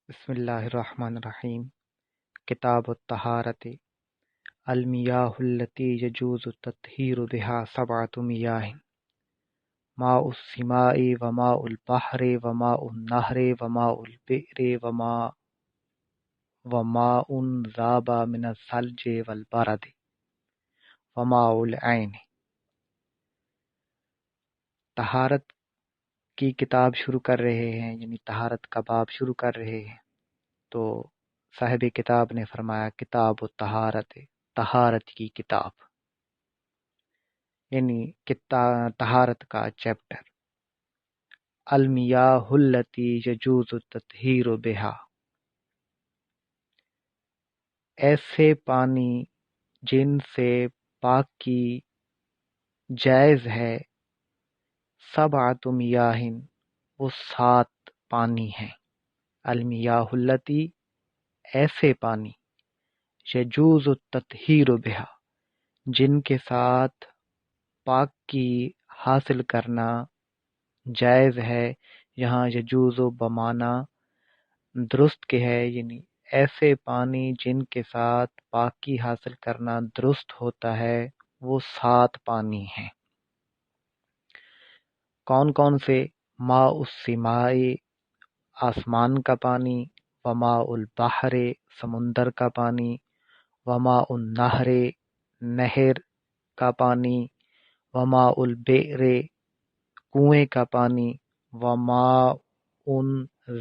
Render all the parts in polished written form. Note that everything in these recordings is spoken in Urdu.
بسم اللہ الرحمن الرحیم۔ کتاب الطہارت۔ المیاہ التی یجوز التطہیر بہا سبعۃ میاہ، ماء السماء وماء البحر وماء النہر وماء البئر وماء ذاب من الثلج والبرد وماء العین۔ طہارت کی کتاب شروع کر رہے ہیں، یعنی طہارت کا باب شروع کر رہے ہیں، تو صاحب کتاب نے فرمایا کتاب الطہارت، طہارت کی کتاب، یعنی طہارت کا چیپٹر۔ المیاہ التی یجوز التطہیر بہا، ایسے پانی جن سے پاکی جائز ہے، سبعۃ میاہ، وہ 7 پانی ہیں۔ المیاہ التی، ایسے پانی، یجوز التطہیر بہا، جن کے ساتھ پاکی حاصل کرنا جائز ہے۔ یہاں یجوز بمانا درست کے ہے، یعنی ایسے پانی جن کے ساتھ پاکی حاصل کرنا درست ہوتا ہے، وہ 7 پانی ہیں۔ کون کون سے؟ ماء السماء، آسمان کا پانی، وماء البحر، سمندر کا پانی، وماء النہر، نہر کا پانی، وماء البئر، کنویں کا پانی، وماء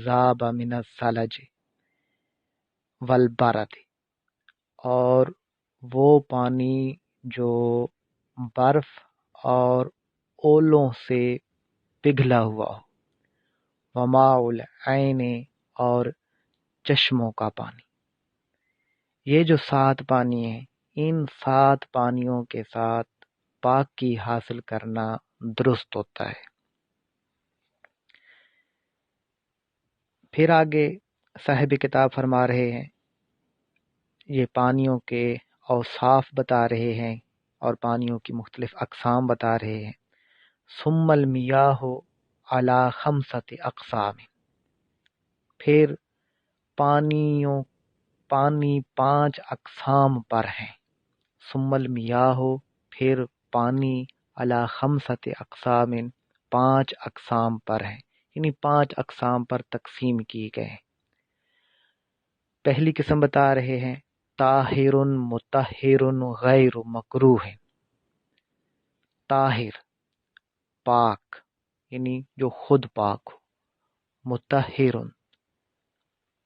ذاب من الثلج والبرد، اور وہ پانی جو برف اور اولوں سے پگھلا ہوا ہو، وماء العین، اور چشموں کا پانی۔ یہ جو 7 پانی ہیں، ان 7 پانیوں کے ساتھ پاکی حاصل کرنا درست ہوتا ہے۔ پھر آگے صاحب کتاب فرما رہے ہیں، یہ پانیوں کے اوصاف بتا رہے ہیں اور پانیوں کی مختلف اقسام بتا رہے ہیں۔ ثم المیاہ علی 5 اقسام، پھر پانی 5 اقسام پر ہیں۔ ثم المیاہ، پھر پانی، علی 5 اقسام، 5 اقسام پر ہیں، یعنی 5 اقسام پر تقسیم کی گئے ہیں۔ پہلی قسم بتا رہے ہیں طاہر مطہر غیر مکروہ۔ طاہر، پاک، یعنی جو خود پاک ہو۔ مطہر،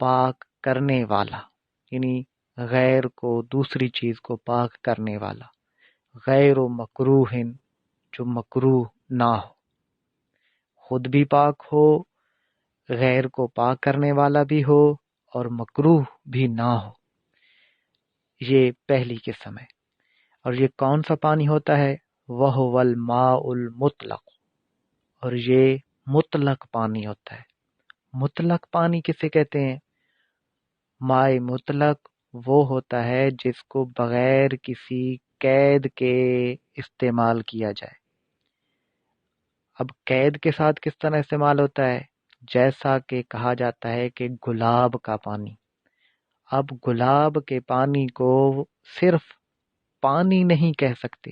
پاک کرنے والا، یعنی غیر کو، دوسری چیز کو پاک کرنے والا۔ غیر مکروہ، جو مکروہ نہ ہو، خود بھی پاک ہو، غیر کو پاک کرنے والا بھی ہو، اور مکروہ بھی نہ ہو۔ یہ پہلی قسم ہے۔ اور یہ کون سا پانی ہوتا ہے؟ وَهُوَ الْمَاءُ الْمُطْلَقُ، اور یہ مطلق پانی ہوتا ہے۔ مطلق پانی کسے کہتے ہیں؟ مائع مطلق وہ ہوتا ہے جس کو بغیر کسی قید کے استعمال کیا جائے۔ اب قید کے ساتھ کس طرح استعمال ہوتا ہے؟ جیسا کہ کہا جاتا ہے کہ گلاب کا پانی۔ اب گلاب کے پانی کو صرف پانی نہیں کہہ سکتے،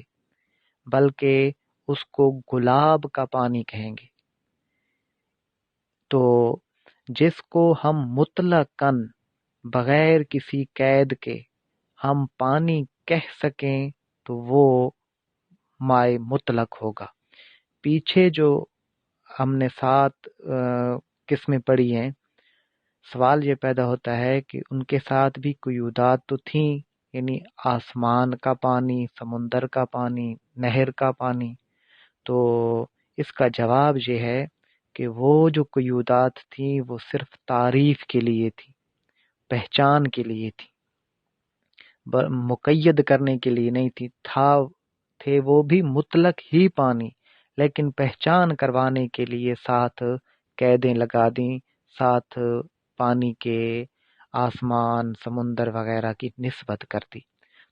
بلکہ اس کو گلاب کا پانی کہیں گے۔ تو جس کو ہم مطلقاً بغیر کسی قید کے ہم پانی کہہ سکیں تو وہ مائع مطلق ہوگا۔ پیچھے جو ہم نے 7 قسمیں پڑھی ہیں، سوال یہ پیدا ہوتا ہے کہ ان کے ساتھ بھی قیودات تو تھیں، یعنی آسمان کا پانی، سمندر کا پانی، نہر کا پانی۔ تو اس کا جواب یہ ہے کہ وہ جو قیودات تھیں وہ صرف تعریف کے لیے تھی، پہچان کے لیے تھی، مقید کرنے کے لیے نہیں تھی۔ تھے وہ بھی مطلق ہی پانی، لیکن پہچان کروانے کے لیے 7 قیدیں لگا دیں، 7 پانی کے آسمان، سمندر وغیرہ کی نسبت کر دی۔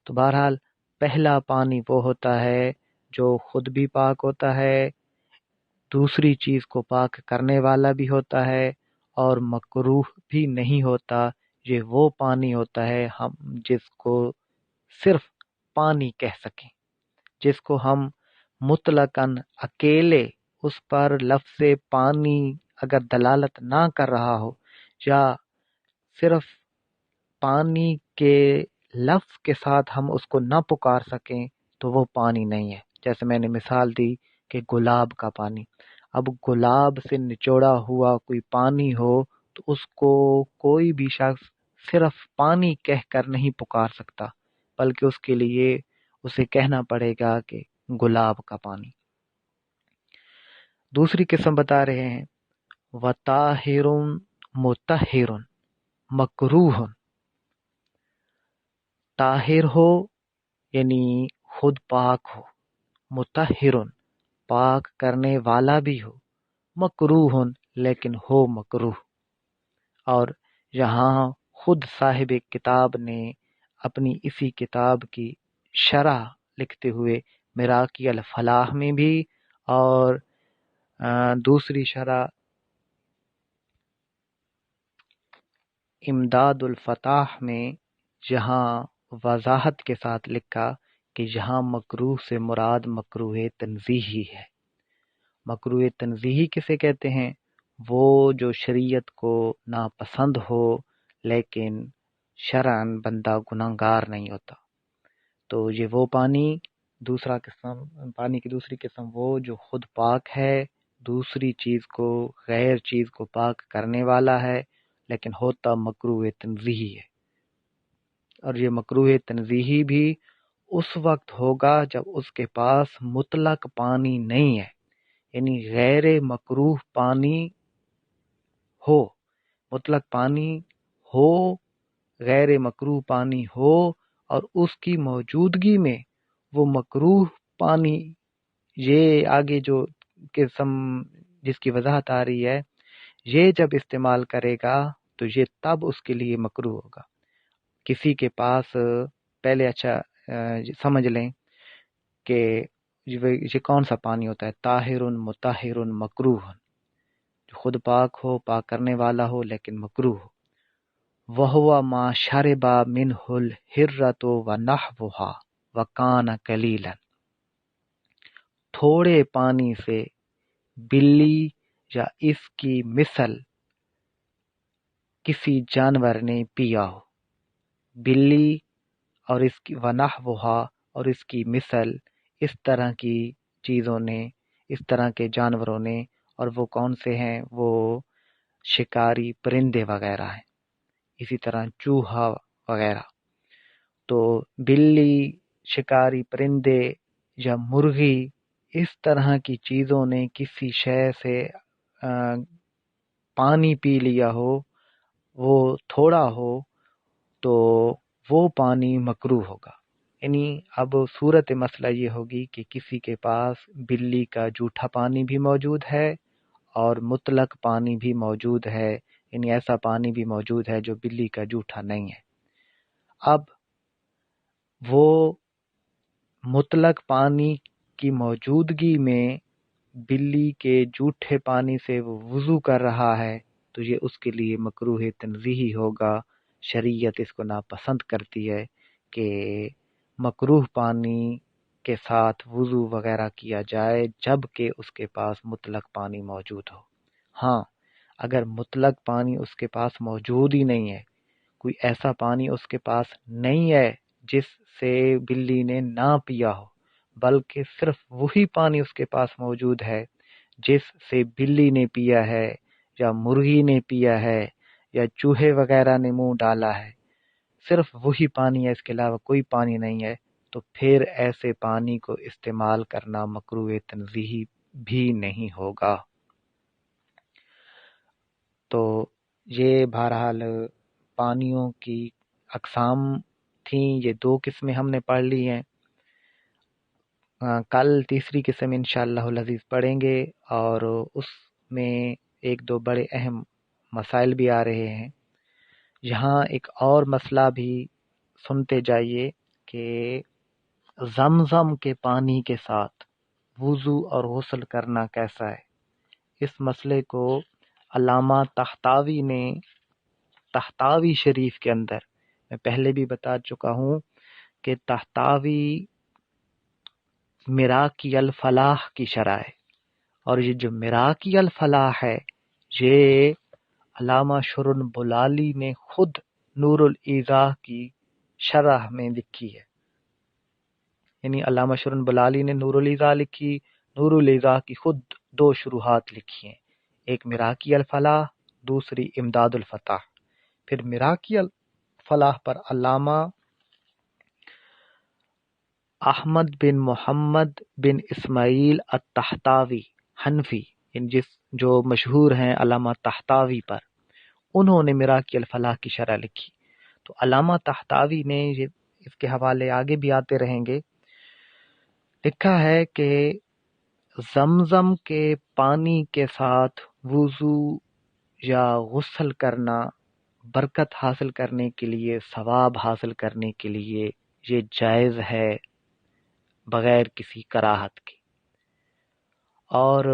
تو بہرحال پہلا پانی وہ ہوتا ہے جو خود بھی پاک ہوتا ہے، دوسری چیز کو پاک کرنے والا بھی ہوتا ہے، اور مکروہ بھی نہیں ہوتا۔ یہ وہ پانی ہوتا ہے ہم جس کو صرف پانی کہہ سکیں، جس کو ہم مطلقاً اکیلے اس پر لفظ پانی اگر دلالت نہ کر رہا ہو یا صرف پانی کے لفظ کے ساتھ ہم اس کو نہ پکار سکیں تو وہ پانی نہیں ہے۔ جیسے میں نے مثال دی کہ گلاب کا پانی، اب گلاب سے نچوڑا ہوا کوئی پانی ہو تو اس کو کوئی بھی شخص صرف پانی کہہ کر نہیں پکار سکتا، بلکہ اس کے لیے اسے کہنا پڑے گا کہ گلاب کا پانی۔ دوسری قسم بتا رہے ہیں وطاہر مطہر مکروہ، طاہر ہو یعنی خود پاک ہو، مطہر پاک کرنے والا بھی ہو، مکروہ لیکن ہو مکروہ۔ اور یہاں خود صاحب کتاب نے اپنی اسی کتاب کی شرح لکھتے ہوئے مراقی الفلاح میں بھی اور دوسری شرح امداد الفتاح میں جہاں وضاحت کے ساتھ لکھا کہ یہاں مکروہ سے مراد مکروہ تنزیہی ہے۔ مکروہ تنزیہی کسے کہتے ہیں؟ وہ جو شریعت کو ناپسند ہو لیکن شرعاً بندہ گناہگار نہیں ہوتا۔ تو یہ وہ پانی پانی کی دوسری قسم وہ جو خود پاک ہے، دوسری چیز کو غیر چیز کو پاک کرنے والا ہے لیکن ہوتا مکروہ تنزیہی ہے۔ اور یہ مکروہ تنزیہی بھی اس وقت ہوگا جب اس کے پاس مطلق پانی نہیں ہے، یعنی غیر مکروہ پانی ہو، مطلق پانی ہو، غیر مکروہ پانی ہو اور اس کی موجودگی میں وہ مکروہ پانی، یہ آگے جو قسم جس کی وضاحت آ رہی ہے، یہ جب استعمال کرے گا تو یہ تب اس کے لیے مکروہ ہوگا۔ کسی کے پاس پہلے سمجھ لیں کہ یہ کون سا پانی ہوتا ہے، طاہر مطہر مکروہ، جو خود پاک ہو، پاک کرنے والا ہو لیکن مکروہ ہو۔ وَهُوَ مَا شَرِبَ مِنْهُ الْحِرَّةُ وَنَحْوُهَا وَكَانَ قَلِيلًا، تھوڑے پانی سے بلی یا اس کی مثل کسی جانور نے پیا ہو، بلی اور اس کی وَنَحْوُهَا اور اس کی مثل اس طرح کی چیزوں نے، اس طرح کے جانوروں نے، اور وہ کون سے ہیں؟ وہ شکاری پرندے وغیرہ ہیں، اسی طرح چوہا وغیرہ۔ تو بلی، شکاری پرندے یا مرغی، اس طرح کی چیزوں نے کسی شے سے پانی پی لیا ہو، وہ تھوڑا ہو تو وہ پانی مکروہ ہوگا۔ یعنی اب صورت مسئلہ یہ ہوگی کہ کسی کے پاس بلی کا جھوٹا پانی بھی موجود ہے اور مطلق پانی بھی موجود ہے، یعنی ایسا پانی بھی موجود ہے جو بلی کا جھوٹا نہیں ہے۔ اب وہ مطلق پانی کی موجودگی میں بلی کے جھوٹے پانی سے وہ وضو کر رہا ہے تو یہ اس کے لیے مکروہ تنزیہی ہوگا۔ شریعت اس کو ناپسند کرتی ہے کہ مکروہ پانی کے ساتھ وضو وغیرہ کیا جائے جب کہ اس کے پاس مطلق پانی موجود ہو۔ ہاں، اگر مطلق پانی اس کے پاس موجود ہی نہیں ہے، کوئی ایسا پانی اس کے پاس نہیں ہے جس سے بلی نے نہ پیا ہو، بلکہ صرف وہی پانی اس کے پاس موجود ہے جس سے بلی نے پیا ہے یا مرغی نے پیا ہے یا چوہے وغیرہ نے منہ ڈالا ہے، صرف وہی پانی ہے، اس کے علاوہ کوئی پانی نہیں ہے، تو پھر ایسے پانی کو استعمال کرنا مکروہ تنزیہی بھی نہیں ہوگا۔ تو یہ بہرحال پانیوں کی اقسام تھیں، یہ دو قسمیں ہم نے پڑھ لی ہیں۔ کل تیسری قسم انشاءاللہ العزیز پڑھیں گے اور اس میں ایک دو بڑے اہم مسائل بھی آ رہے ہیں۔ یہاں ایک اور مسئلہ بھی سنتے جائیے کہ زمزم کے پانی کے ساتھ وضو اور غسل کرنا کیسا ہے۔ اس مسئلے کو علامہ تحتاوی نے تحتاوی شریف کے اندر، میں پہلے بھی بتا چکا ہوں کہ تحتاوی مراقی الفلاح کی شرح ہے، اور یہ جو مراقی الفلاح ہے یہ علامہ شرن بلالی نے خود نور الایضاح کی شرح میں لکھی ہے. یعنی علامہ شرن بلالی نے نور الایضاح لکھی، نور الایضاح کی خود 2 شروحات لکھی ہیں، ایک مراقی الفلاح، دوسری امداد الفتح. پھر مراقی الفلاح پر علامہ احمد بن محمد بن اسماعیل التحتاوی حنفی، جو مشہور ہیں علامہ تحتاوی پر، انہوں نے مراقی الفلاح کی شرح لکھی. تو علامہ تحتاوی نے اس کے حوالے آگے بھی آتے رہیں گے، لکھا ہے کہ زمزم کے پانی کے ساتھ وضو یا غسل کرنا برکت حاصل کرنے کے لیے، ثواب حاصل کرنے کے لیے یہ جائز ہے بغیر کسی کراہت کے. اور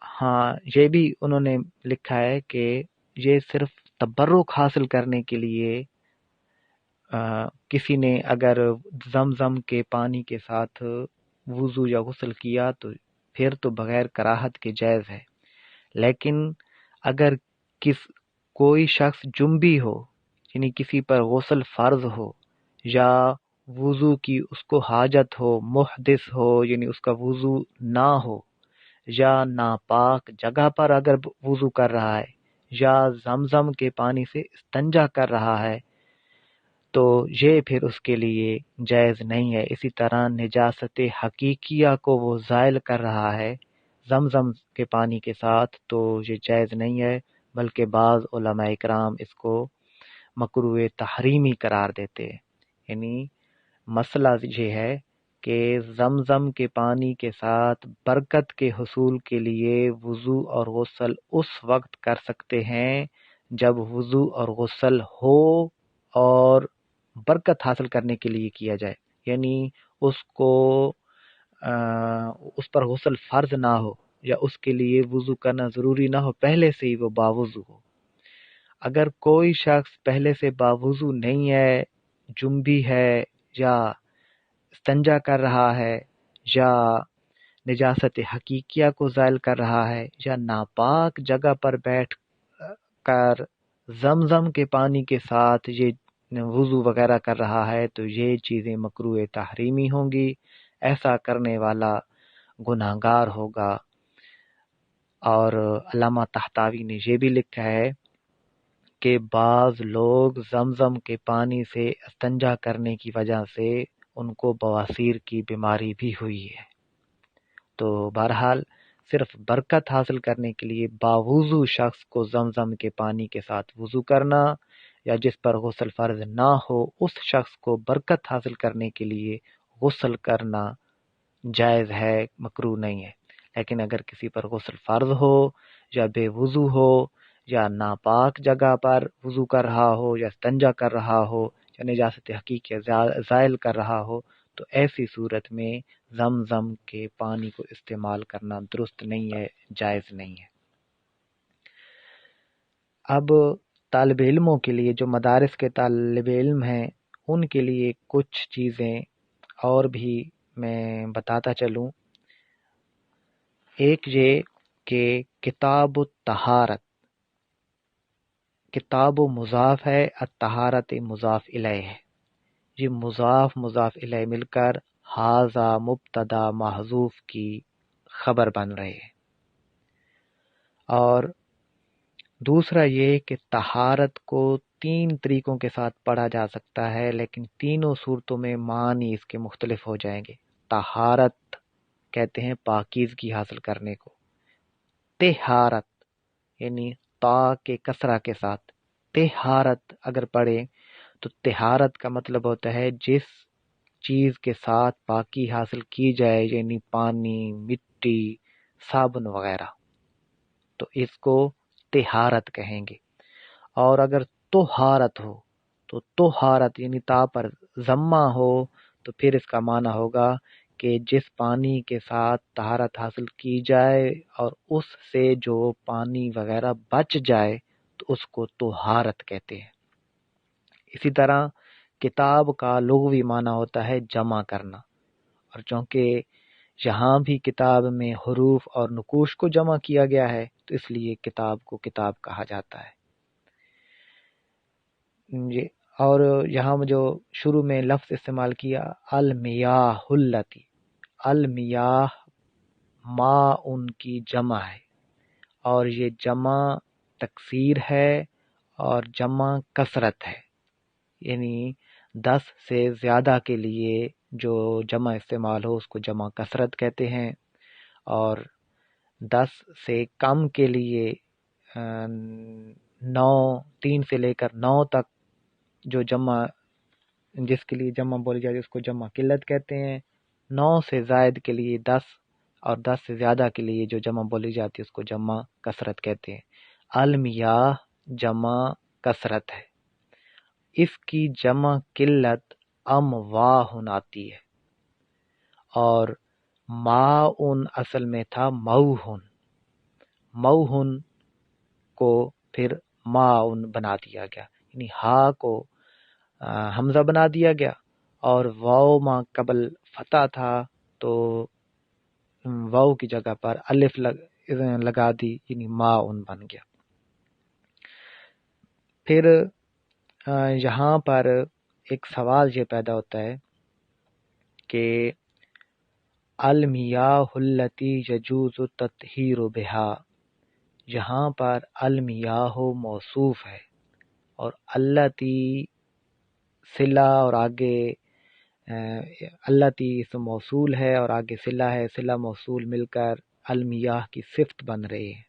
ہاں یہ بھی انہوں نے لکھا ہے کہ یہ صرف تبرک حاصل کرنے کے لیے کسی نے اگر زمزم کے پانی کے ساتھ وضو یا غسل کیا تو پھر تو بغیر کراہت کے جائز ہے. لیکن اگر کوئی شخص جنبی ہو، یعنی کسی پر غسل فرض ہو، یا وضو کی اس کو حاجت ہو، محدث ہو یعنی اس کا وضو نہ ہو، یا ناپاک جگہ پر اگر وضو کر رہا ہے، یا زمزم کے پانی سے استنجا کر رہا ہے، تو یہ پھر اس کے لیے جائز نہیں ہے. اسی طرح نجاست حقیقیہ کو وہ زائل کر رہا ہے زمزم کے پانی کے ساتھ، تو یہ جائز نہیں ہے، بلکہ بعض علماء اکرام اس کو مکروہ تحریمی قرار دیتے ہیں. یعنی مسئلہ یہ ہے کہ زمزم کے پانی کے ساتھ برکت کے حصول کے لیے وضو اور غسل اس وقت کر سکتے ہیں جب وضو اور غسل ہو اور برکت حاصل کرنے کے لیے کیا جائے، یعنی اس پر غسل فرض نہ ہو یا اس کے لیے وضو کرنا ضروری نہ ہو، پہلے سے ہی وہ باوضو ہو. اگر کوئی شخص پہلے سے باوضو نہیں ہے، جنبی ہے، یا استنجا کر رہا ہے، یا نجاست حقیقیہ کو زائل کر رہا ہے، یا ناپاک جگہ پر بیٹھ کر زمزم کے پانی کے ساتھ یہ وضو وغیرہ کر رہا ہے، تو یہ چیزیں مکروہ تحریمی ہوں گی. ایسا کرنے والا گناہگار ہوگا. اور علامہ تحتاوی نے یہ بھی لکھا ہے کہ بعض لوگ زمزم کے پانی سے استنجا کرنے کی وجہ سے ان کو بواسیر کی بیماری بھی ہوئی ہے. تو بہرحال صرف برکت حاصل کرنے کے لیے باوضو شخص کو زمزم کے پانی کے ساتھ وضو کرنا، یا جس پر غسل فرض نہ ہو اس شخص کو برکت حاصل کرنے کے لیے غسل کرنا جائز ہے، مکروہ نہیں ہے. لیکن اگر کسی پر غسل فرض ہو، یا بے وضو ہو، یا ناپاک جگہ پر وضو کر رہا ہو، یا استنجا کر رہا ہو، یا نجاست حقیقی زائل کر رہا ہو، تو ایسی صورت میں زمزم کے پانی کو استعمال کرنا درست نہیں ہے، جائز نہیں ہے. اب طالب علموں کے لیے، جو مدارس کے طالب علم ہیں، ان کے لیے کچھ چیزیں اور بھی میں بتاتا چلوں. ایک یہ کہ کتاب الطہارت، کتاب و مضاف ہے، الطہارت مضاف الیہ ہے. یہ مضاف الیہ مل کر ھذا مبتدا محذوف کی خبر بن رہے ہیں. اور دوسرا یہ کہ طہارت کو 3 طریقوں کے ساتھ پڑھا جا سکتا ہے، لیکن تینوں صورتوں میں معنی اس کے مختلف ہو جائیں گے. طہارت کہتے ہیں پاکیزگی حاصل کرنے کو. طہارت یعنی تا کے کسرہ کے ساتھ طہارت اگر پڑھیں تو طہارت کا مطلب ہوتا ہے جس چیز کے ساتھ پاکی حاصل کی جائے، یعنی پانی، مٹی، صابن وغیرہ، تو اس کو طہارت کہیں گے. اور اگر طہارت ہو تو طہارت یعنی تا پر ضمہ ہو تو پھر اس کا معنی ہوگا کہ جس پانی کے ساتھ طہارت حاصل کی جائے اور اس سے جو پانی وغیرہ بچ جائے تو اس کو طہارت کہتے ہیں۔ اسی طرح کتاب کا لغوی معنی ہوتا ہے جمع کرنا، اور چونکہ یہاں بھی کتاب میں حروف اور نقوش کو جمع کیا گیا ہے تو اس لیے کتاب کو کتاب کہا جاتا ہے۔ جی، اور یہاں جو شروع میں لفظ استعمال کیا المیاہ التی، المیاہ ماء ان کی جمع ہے، اور یہ جمع تکثیر ہے اور جمع کثرت ہے، یعنی 10 سے زیادہ کے لیے جو جمع استعمال ہو اس کو جمع کثرت کہتے ہیں، اور 10 سے کم کے لیے 3 سے لے کر 9 تک جو جمع جس کے لیے جمع بولی جاتی ہے اس کو جمع قلت کہتے ہیں۔ 9 سے زائد کے لیے 10 اور 10 سے زیادہ کے لیے جو جمع بولی جاتی ہے اس کو جمع کثرت کہتے ہیں۔ المیاہ جمع کثرت ہے، اس کی جمع قلت امواہ آتی ہے، اور ماؤن اصل میں تھا موہن، موہن کو پھر ماؤن بنا دیا گیا، یعنی ہا کو حمزہ بنا دیا گیا، اور واو ما قبل فتح تھا تو واو کی جگہ پر الف لگا دی، یعنی ماؤن بن گیا۔ پھر یہاں پر ایک سوال یہ پیدا ہوتا ہے کہ المیاہ التی یجوز التطہیر بہا، یہاں پر المیاہ موصوف ہے اور التی صلہ اور آگے التی اسم موصول ہے اور آگے صلہ ہے، صلہ موصول مل کر المیاہ کی صفت بن رہی ہے۔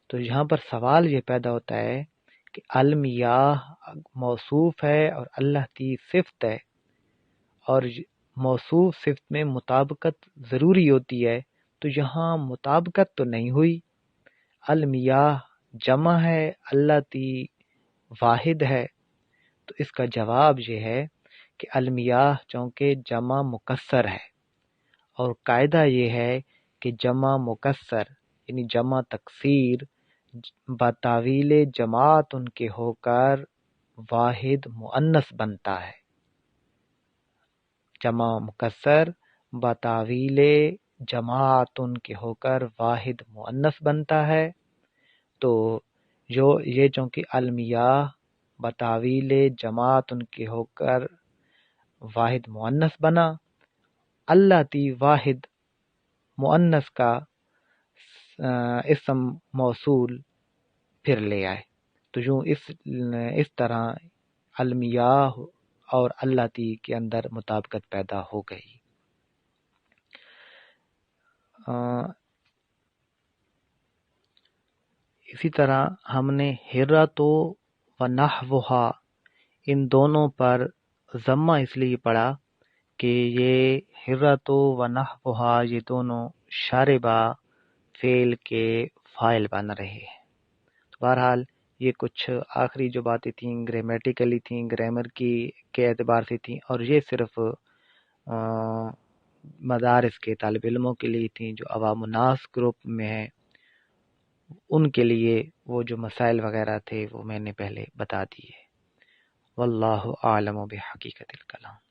تو یہاں پر سوال یہ پیدا ہوتا ہے کہ المیاہ موصوف ہے اور اللہ کی صفت ہے، اور موصوف صفت میں مطابقت ضروری ہوتی ہے، تو یہاں مطابقت تو نہیں ہوئی۔ المیاہ جمع ہے، اللہ تی واحد ہے، تو اس کا جواب یہ ہے کہ المیاہ چونکہ جمع مکسر ہے، اور قاعدہ یہ ہے کہ جمع مکسر یعنی جمع تکسیر بتاویل جماعت ان کے ہو کر واحد مؤنث بنتا ہے۔ جمع مکسر بتاویل جماعت ان کے ہو کر واحد مؤنث بنتا ہے، تو یہ چونکہ المیاہ بتاویل جماعت ان کے ہو کر واحد مؤنث بنا، اللہ تی واحد مؤنث کا اسم موصول پھر لے آئے، تو یوں اس طرح المیاہ اور اللہ تی کے اندر مطابقت پیدا ہو گئی۔ اسی طرح ہم نے حرۃ و نحوہا ان دونوں پر ضمہ اس لیے پڑھا کہ یہ حرۃ و نحوہا یہ دونوں شاربہ فعل کے فاعل بن رہے ہیں۔ بہرحال یہ کچھ آخری جو باتیں تھیں گرامیٹیکلی تھیں، گرامر کے اعتبار سے تھیں، اور یہ صرف مدارس کے طالب علموں کے لیے تھیں جو عوام الناس گروپ میں ہیں، ان کے لیے وہ جو مسائل وغیرہ تھے وہ میں نے پہلے بتا دیے۔ واللہ اعلم بحقیقت الکلام۔